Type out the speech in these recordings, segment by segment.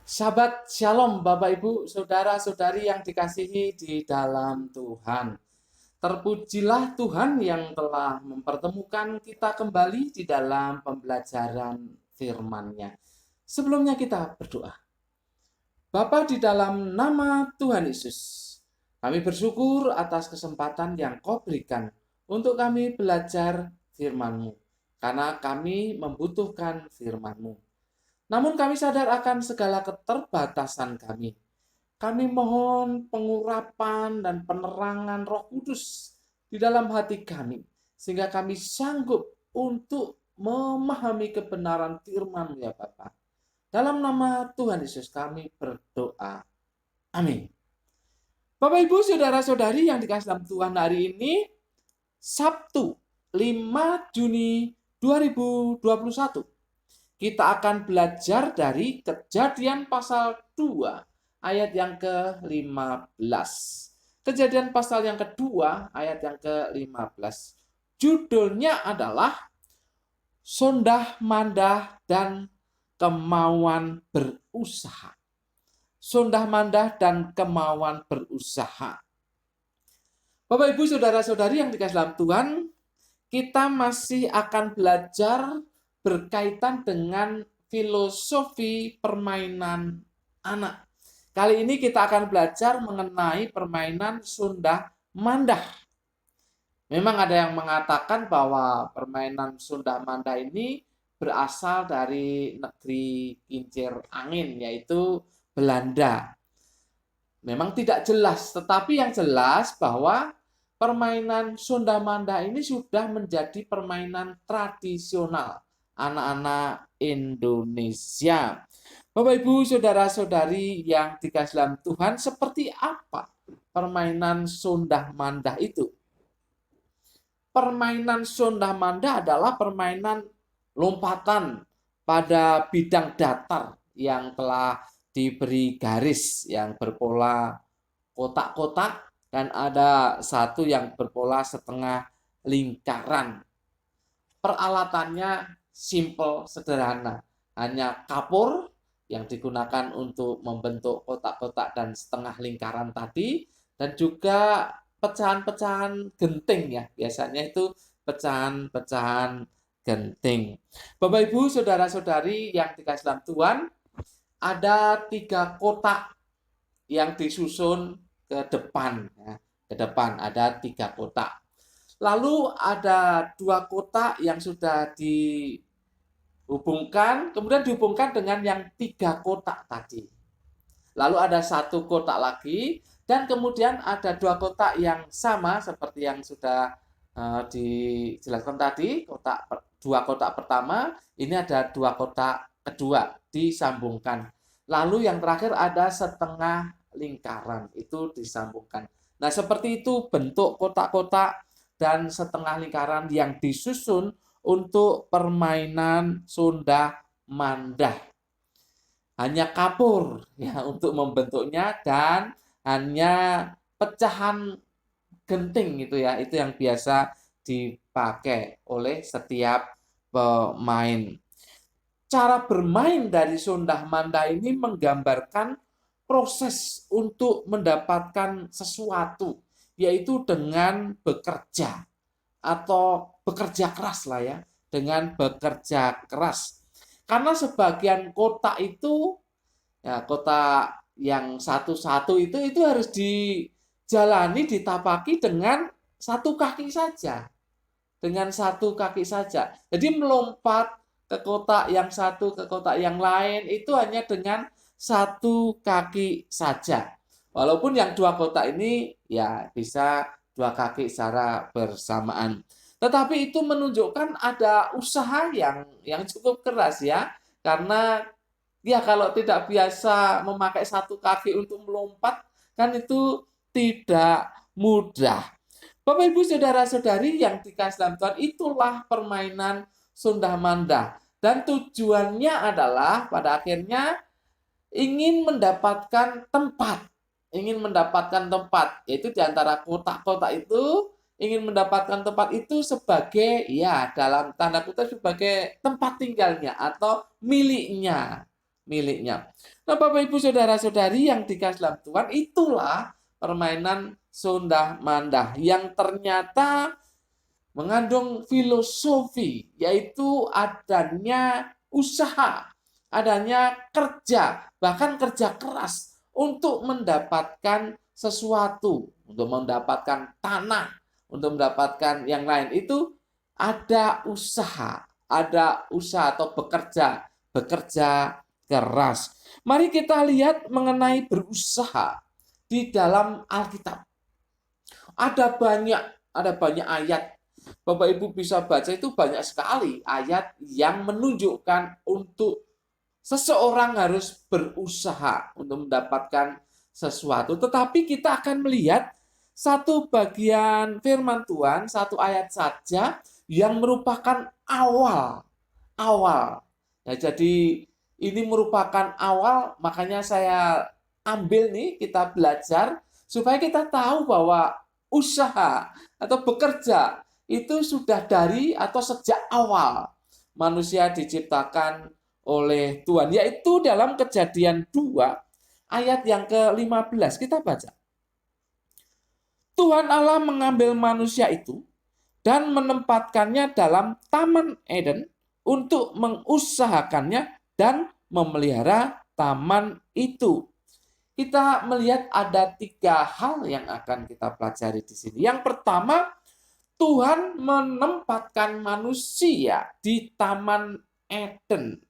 Sahabat Shalom, Bapak Ibu, Saudara-saudari yang dikasihi di dalam Tuhan. Terpujilah Tuhan yang telah mempertemukan kita kembali di dalam pembelajaran firman-Nya. Sebelumnya kita berdoa. Bapa, di dalam nama Tuhan Yesus, kami bersyukur atas kesempatan yang Kau berikan untuk kami belajar firman-Mu, karena kami membutuhkan firman-Mu. Namun kami sadar akan segala keterbatasan kami. Kami mohon pengurapan dan penerangan Roh Kudus di dalam hati kami, sehingga kami sanggup untuk memahami kebenaran firman-Mu ya Bapa. Dalam nama Tuhan Yesus kami berdoa. Amin. Bapak Ibu Saudara-saudari yang dikasihi dalam Tuhan, hari ini Sabtu 5 Juni 2021. Kita akan belajar dari Kejadian pasal 2 ayat yang ke-15. Kejadian pasal yang kedua ayat yang ke-15. Judulnya adalah Sondah Mandah dan Kemauan Berusaha. Sondah mandah dan kemauan berusaha. Bapak Ibu Saudara-saudari yang dikasihi dalam Tuhan, kita masih akan belajar berkaitan dengan filosofi permainan anak. Kali ini kita akan belajar mengenai permainan sondah mandah. Memang ada yang mengatakan bahwa permainan sondah mandah ini berasal dari negeri kincir angin, yaitu Belanda. Memang tidak jelas, tetapi yang jelas bahwa permainan sondah mandah ini sudah menjadi permainan tradisional anak-anak Indonesia. Bapak Ibu Saudara-saudari yang dikasihi dalam Tuhan, seperti apa permainan sondah mandah itu? Permainan sondah mandah adalah permainan lompatan pada bidang datar yang telah diberi garis yang berpola kotak-kotak dan ada satu yang berpola setengah lingkaran. Peralatannya simple, sederhana. Hanya kapur yang digunakan untuk membentuk kotak-kotak dan setengah lingkaran tadi, dan juga pecahan-pecahan genting ya. Biasanya itu pecahan-pecahan genting. Bapak Ibu, Saudara-saudari yang dikasihi dalam Tuhan, ada 3 kotak yang disusun ke depan. Ya. Ke depan ada 3 kotak. Lalu ada 2 kotak yang sudah dihubungkan, kemudian dihubungkan dengan yang 3 kotak tadi. Lalu ada 1 kotak lagi, dan kemudian ada 2 kotak yang sama seperti yang sudah dijelaskan tadi. 2 kotak pertama, ini ada 2 kotak kedua disambungkan. Lalu yang terakhir ada setengah lingkaran, itu disambungkan. Nah, seperti itu bentuk kotak-kotak dan setengah lingkaran yang disusun untuk permainan sondah mandah. Hanya kapur ya untuk membentuknya dan hanya pecahan genting itu ya, itu yang biasa dipakai oleh setiap pemain. Cara bermain dari sondah mandah ini menggambarkan proses untuk mendapatkan sesuatu, yaitu dengan bekerja atau bekerja keras lah ya, dengan bekerja keras. Karena sebagian kotak itu, ya kotak yang satu-satu itu harus dijalani, ditapaki dengan 1 kaki saja. Dengan 1 kaki saja. Jadi melompat ke kotak yang satu, ke kotak yang lain, itu hanya dengan 1 kaki saja. Walaupun yang 2 kotak ini ya bisa 2 kaki secara bersamaan. Tetapi itu menunjukkan ada usaha yang cukup keras ya. Karena ya kalau tidak biasa memakai 1 kaki untuk melompat, kan itu tidak mudah. Bapak Ibu Saudara-saudari yang dikasihi dalam Tuhan, itulah permainan sondah mandah. Dan tujuannya adalah pada akhirnya ingin mendapatkan tempat. Ingin mendapatkan tempat, yaitu di antara kotak-kotak itu ingin mendapatkan tempat itu sebagai ya dalam tanda kutip sebagai tempat tinggalnya atau miliknya. miliknya. Nah, Bapak Ibu Saudara-saudari yang dikasih dalam Tuhan, itulah permainan sondah mandah yang ternyata mengandung filosofi, yaitu adanya usaha, adanya kerja, bahkan kerja keras untuk mendapatkan sesuatu, untuk mendapatkan tanah, untuk mendapatkan yang lain. Itu ada usaha atau bekerja keras. Mari kita lihat mengenai berusaha di dalam Alkitab. Ada banyak ayat. Bapak Ibu bisa baca, itu banyak sekali ayat yang menunjukkan untuk seseorang harus berusaha untuk mendapatkan sesuatu. Tetapi kita akan melihat satu bagian firman Tuhan, satu ayat saja yang merupakan awal. Ya, jadi ini merupakan awal, makanya saya ambil nih, kita belajar supaya kita tahu bahwa usaha atau bekerja itu sudah dari atau sejak awal manusia diciptakan oleh Tuhan, yaitu dalam Kejadian 2 ayat yang ke-15. Kita baca. Tuhan Allah mengambil manusia itu dan menempatkannya dalam Taman Eden untuk mengusahakannya dan memelihara taman itu. Kita melihat ada 3 hal yang akan kita pelajari di sini. Yang pertama, Tuhan menempatkan manusia di Taman Eden.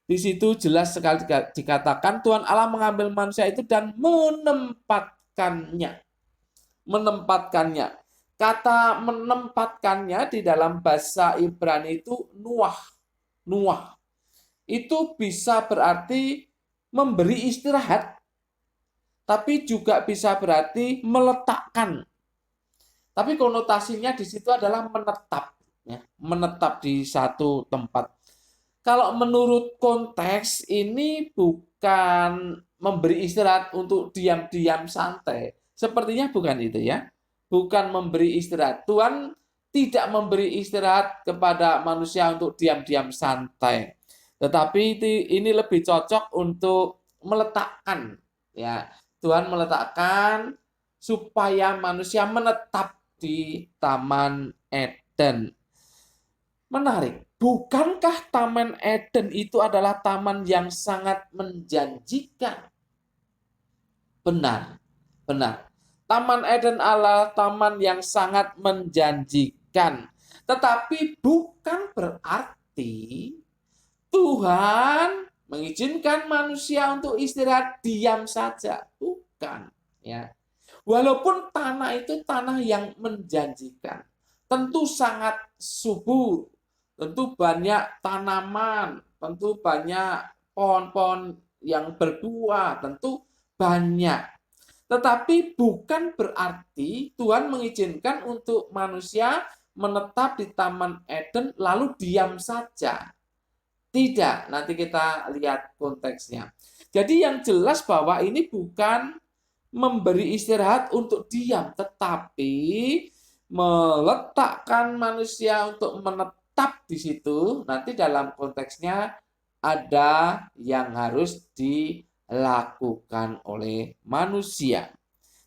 Di situ jelas sekali dikatakan Tuhan Allah mengambil manusia itu dan menempatkannya. Kata menempatkannya di dalam bahasa Ibrani itu nuah. Itu bisa berarti memberi istirahat, tapi juga bisa berarti meletakkan. Tapi konotasinya di situ adalah menetap, ya, menetap di satu tempat. Kalau menurut konteks ini bukan memberi istirahat untuk diam-diam santai. Sepertinya bukan itu, ya. Bukan memberi istirahat. Tuhan tidak memberi istirahat kepada manusia untuk diam-diam santai. Tetapi ini lebih cocok untuk meletakkan, ya. Tuhan meletakkan supaya manusia menetap di Taman Eden. Menarik, bukankah Taman Eden itu adalah taman yang sangat menjanjikan? Benar. Taman Eden adalah taman yang sangat menjanjikan. Tetapi bukan berarti Tuhan mengizinkan manusia untuk istirahat diam saja. Bukan, ya. Walaupun tanah itu tanah yang menjanjikan, tentu sangat subur, tentu banyak tanaman, tentu banyak pohon-pohon yang berbuah, tentu banyak. Tetapi bukan berarti Tuhan mengizinkan untuk manusia menetap di Taman Eden lalu diam saja. Tidak, nanti kita lihat konteksnya. Jadi yang jelas bahwa ini bukan memberi istirahat untuk diam, tetapi meletakkan manusia untuk menetap di situ. Nanti dalam konteksnya ada yang harus dilakukan oleh manusia.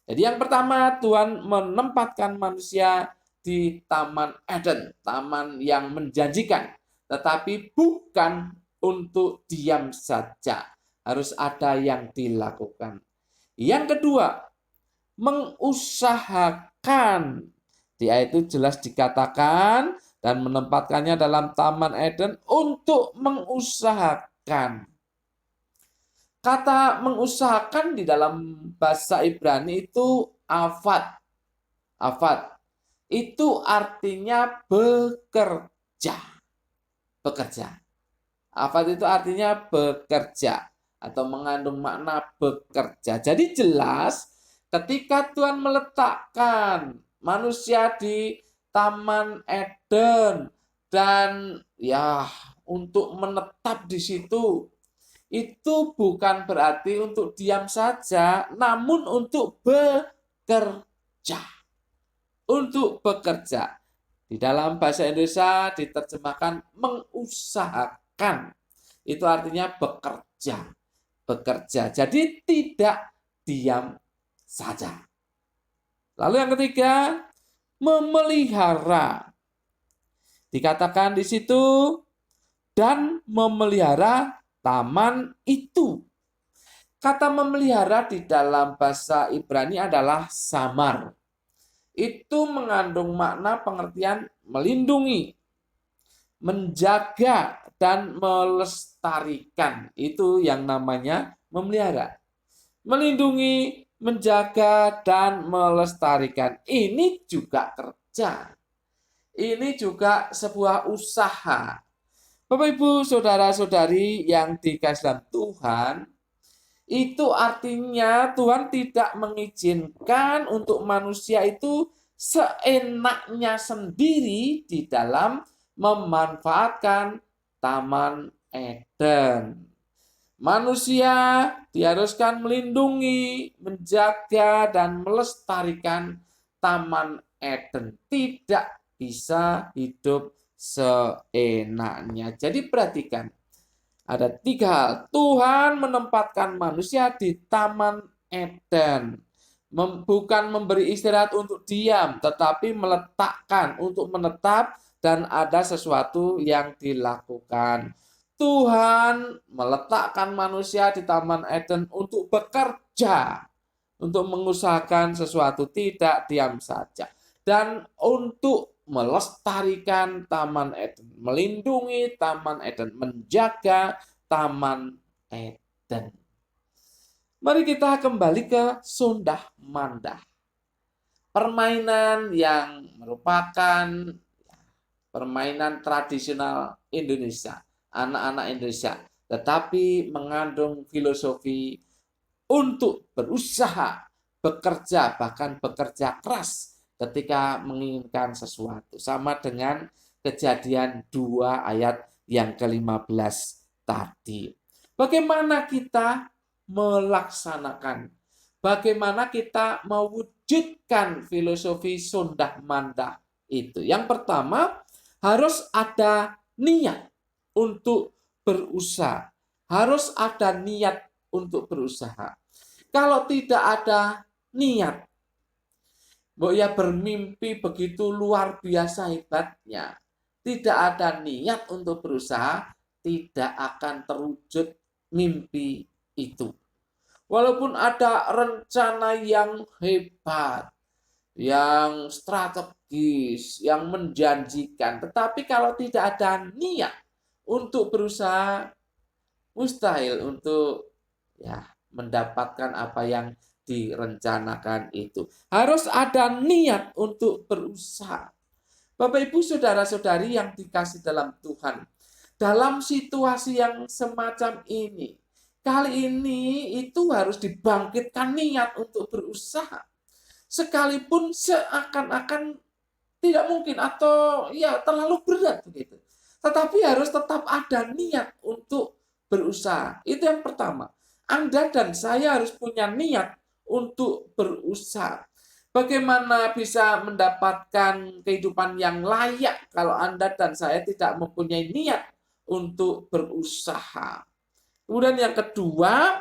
Jadi yang pertama, Tuhan menempatkan manusia di Taman Eden, taman yang menjanjikan, tetapi bukan untuk diam saja. Harus ada yang dilakukan. Yang kedua, mengusahakan. Di ayat itu jelas dikatakan dan menempatkannya dalam Taman Eden untuk mengusahakan. Kata mengusahakan di dalam bahasa Ibrani itu avad. Itu artinya bekerja. Avad itu artinya bekerja atau mengandung makna bekerja. Jadi jelas ketika Tuhan meletakkan manusia di Taman Eden dan ya untuk menetap di situ, itu bukan berarti untuk diam saja, namun untuk bekerja. Untuk bekerja. Di dalam bahasa Indonesia diterjemahkan mengusahakan. itu artinya bekerja. Bekerja. Jadi tidak diam saja. Lalu yang ketiga, memelihara. Dikatakan di situ, dan memelihara taman itu. Kata memelihara di dalam bahasa Ibrani adalah samar. Itu mengandung makna pengertian melindungi, menjaga, dan melestarikan. Itu yang namanya memelihara. Melindungi, menjaga, dan melestarikan. Ini juga kerja. Ini juga sebuah usaha. Bapak, Ibu, saudara-saudari yang dikasihi dalam Tuhan, itu artinya Tuhan tidak mengizinkan untuk manusia itu seenaknya sendiri di dalam memanfaatkan Taman Eden. Manusia diharuskan melindungi, menjaga, dan melestarikan Taman Eden. Tidak bisa hidup seenaknya. Jadi perhatikan, ada 3 hal. Tuhan menempatkan manusia di Taman Eden. Bukan memberi istirahat untuk diam, tetapi meletakkan untuk menetap dan ada sesuatu yang dilakukan. Tuhan meletakkan manusia di Taman Eden untuk bekerja, untuk mengusahakan sesuatu, tidak diam saja. Dan untuk melestarikan Taman Eden, melindungi Taman Eden, menjaga Taman Eden. Mari kita kembali ke Sondah Mandah. Permainan yang merupakan permainan tradisional Indonesia, anak-anak Indonesia, tetapi mengandung filosofi untuk berusaha, bekerja, bahkan bekerja keras ketika menginginkan sesuatu. Sama dengan Kejadian 2 ayat yang ke-15 tadi. Bagaimana kita melaksanakan, bagaimana kita mewujudkan filosofi Sondah Mandah itu? Yang pertama, harus ada niat untuk berusaha. Harus ada niat untuk berusaha. Kalau tidak ada niat, ya bermimpi begitu luar biasa hebatnya, tidak ada niat untuk berusaha, tidak akan terwujud mimpi itu. Walaupun ada rencana yang hebat, yang strategis, yang menjanjikan, tetapi kalau tidak ada niat untuk berusaha, mustahil untuk mendapatkan apa yang direncanakan itu. Harus ada niat untuk berusaha. Bapak, Ibu, saudara-saudari yang dikasih dalam Tuhan, dalam situasi yang semacam ini, kali ini itu harus dibangkitkan niat untuk berusaha. Sekalipun seakan-akan tidak mungkin atau terlalu berat begitu. Tetapi harus tetap ada niat untuk berusaha. Itu yang pertama. Anda dan saya harus punya niat untuk berusaha. Bagaimana bisa mendapatkan kehidupan yang layak kalau Anda dan saya tidak mempunyai niat untuk berusaha. Kemudian yang kedua,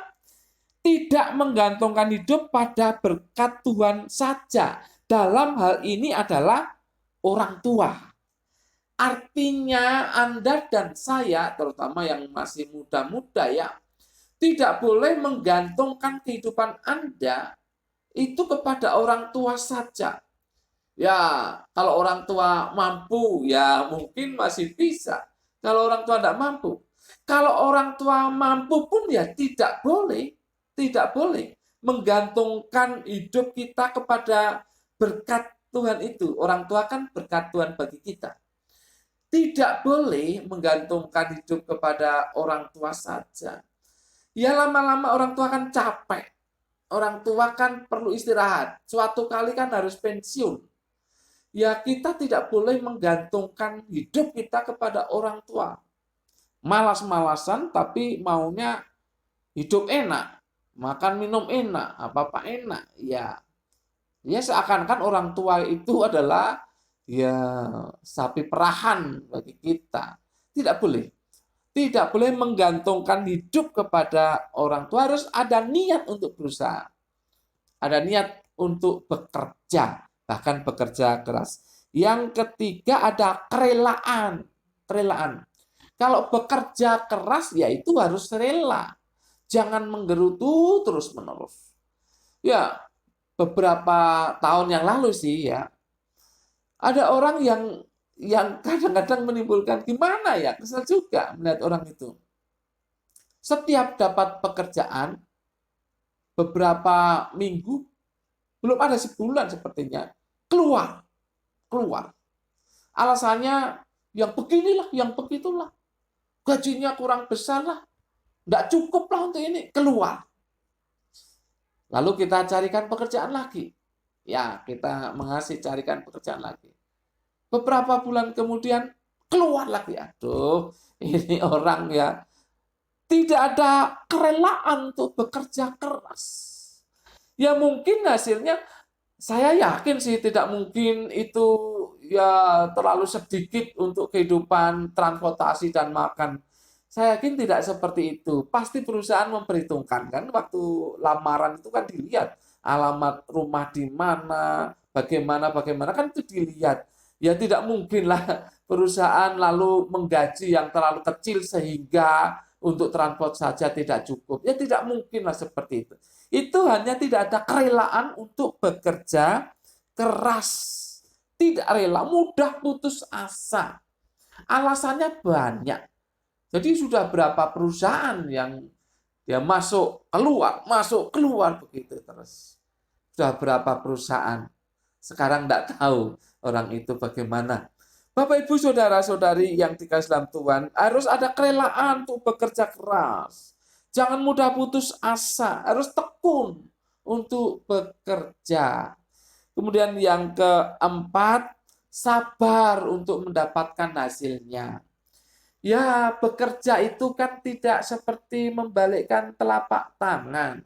tidak menggantungkan hidup pada berkat Tuhan saja. Dalam hal ini adalah orang tua. Artinya Anda dan saya, terutama yang masih muda-muda tidak boleh menggantungkan kehidupan Anda itu kepada orang tua saja. Ya, kalau orang tua mampu, mungkin masih bisa. Kalau orang tua tidak mampu. Kalau orang tua mampu pun tidak boleh menggantungkan hidup kita kepada berkat Tuhan itu. Orang tua kan berkat Tuhan bagi kita. Tidak boleh menggantungkan hidup kepada orang tua saja. Lama-lama orang tua kan capek. Orang tua kan perlu istirahat. Suatu kali kan harus pensiun. Kita tidak boleh menggantungkan hidup kita kepada orang tua. Malas-malasan tapi maunya hidup enak. Makan minum enak, apa-apa enak. Seakan-akan orang tua itu adalah sapi perahan bagi kita. Tidak boleh. Tidak boleh menggantungkan hidup kepada orang tua, harus ada niat untuk berusaha. Ada niat untuk bekerja, bahkan bekerja keras. Yang ketiga ada kerelaan. Kerelaan. Kalau bekerja keras ya itu harus rela. Jangan menggerutu terus-menerus. Ya, beberapa tahun yang lalu sih ya, ada orang yang kadang-kadang menimbulkan gimana ya, kesel juga melihat orang itu. Setiap dapat pekerjaan, beberapa minggu, belum ada sebulan sepertinya, keluar, keluar. Alasannya yang beginilah, yang begitulah, gajinya kurang besar lah, nggak cukup lah untuk ini, keluar. Lalu kita carikan pekerjaan lagi. Ya, kita mengasih carikan pekerjaan lagi. Beberapa bulan kemudian keluar lagi. Aduh, ini orang ya tidak ada kerelaan untuk bekerja keras. Ya mungkin hasilnya saya yakin sih tidak mungkin itu ya terlalu sedikit untuk kehidupan transportasi dan makan. Saya yakin tidak seperti itu. Pasti perusahaan memperhitungkan kan waktu lamaran itu kan dilihat alamat rumah di mana, bagaimana kan itu dilihat. Ya tidak mungkinlah perusahaan lalu menggaji yang terlalu kecil sehingga untuk transport saja tidak cukup. Ya tidak mungkinlah seperti itu. Itu hanya tidak ada kerelaan untuk bekerja keras. Tidak rela, mudah putus asa. Alasannya banyak. Jadi sudah berapa perusahaan yang dia masuk keluar begitu terus. Sudah berapa perusahaan. Sekarang tidak tahu orang itu bagaimana. Bapak, Ibu, Saudara-saudari yang dikasihi dalam Tuhan, harus ada kerelaan untuk bekerja keras. Jangan mudah putus asa, harus tekun untuk bekerja. Kemudian yang keempat, sabar untuk mendapatkan hasilnya. Ya, bekerja itu kan tidak seperti membalikkan telapak tangan.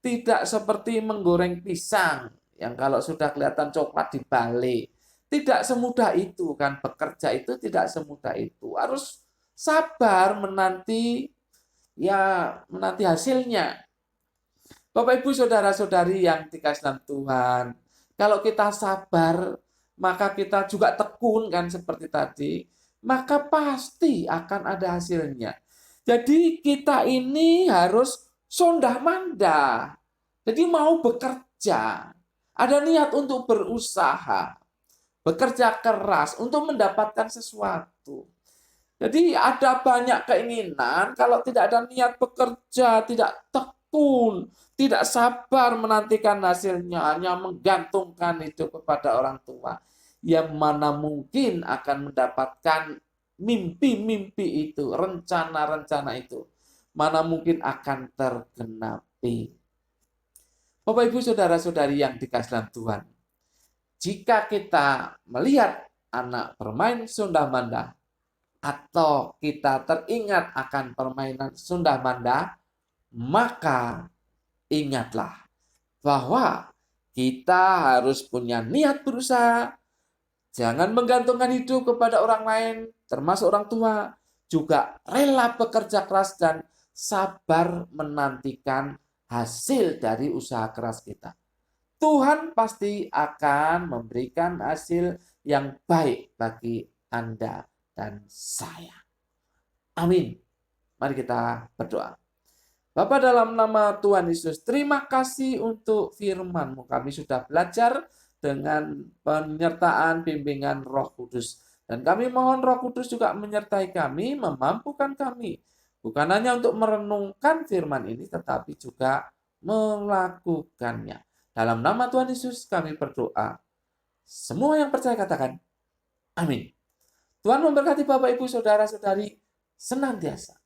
Tidak seperti menggoreng pisang, yang kalau sudah kelihatan coklat dibalik. Tidak semudah itu kan, bekerja itu tidak semudah itu. Harus sabar menanti hasilnya. Bapak, Ibu, Saudara-saudari yang dikasihi dalam Tuhan, kalau kita sabar, maka kita juga tekun kan seperti tadi, maka pasti akan ada hasilnya. Jadi kita ini harus sondah mandah. Jadi mau bekerja, ada niat untuk berusaha, bekerja keras untuk mendapatkan sesuatu. Jadi ada banyak keinginan, kalau tidak ada niat bekerja, tidak tekun, tidak sabar menantikan hasilnya, hanya menggantungkan hidup kepada orang tua, yang mana mungkin akan mendapatkan mimpi-mimpi itu, rencana-rencana itu, mana mungkin akan tergenapi. Bapak, Ibu, Saudara-saudari yang dikasihi dalam Tuhan, jika kita melihat anak bermain sondah-mandah, atau kita teringat akan permainan sondah-mandah, maka ingatlah bahwa kita harus punya niat berusaha, jangan menggantungkan hidup kepada orang lain, termasuk orang tua, juga rela bekerja keras dan sabar menantikan hasil dari usaha keras kita. Tuhan pasti akan memberikan hasil yang baik bagi Anda dan saya. Amin. Mari kita berdoa. Bapa, dalam nama Tuhan Yesus, terima kasih untuk firman-Mu. Kami sudah belajar dengan penyertaan bimbingan Roh Kudus. Dan kami mohon Roh Kudus juga menyertai kami, memampukan kami. Bukan hanya untuk merenungkan firman ini, tetapi juga melakukannya. Dalam nama Tuhan Yesus kami berdoa. Semua yang percaya katakan, amin. Tuhan memberkati Bapak, Ibu, Saudara-saudari senantiasa.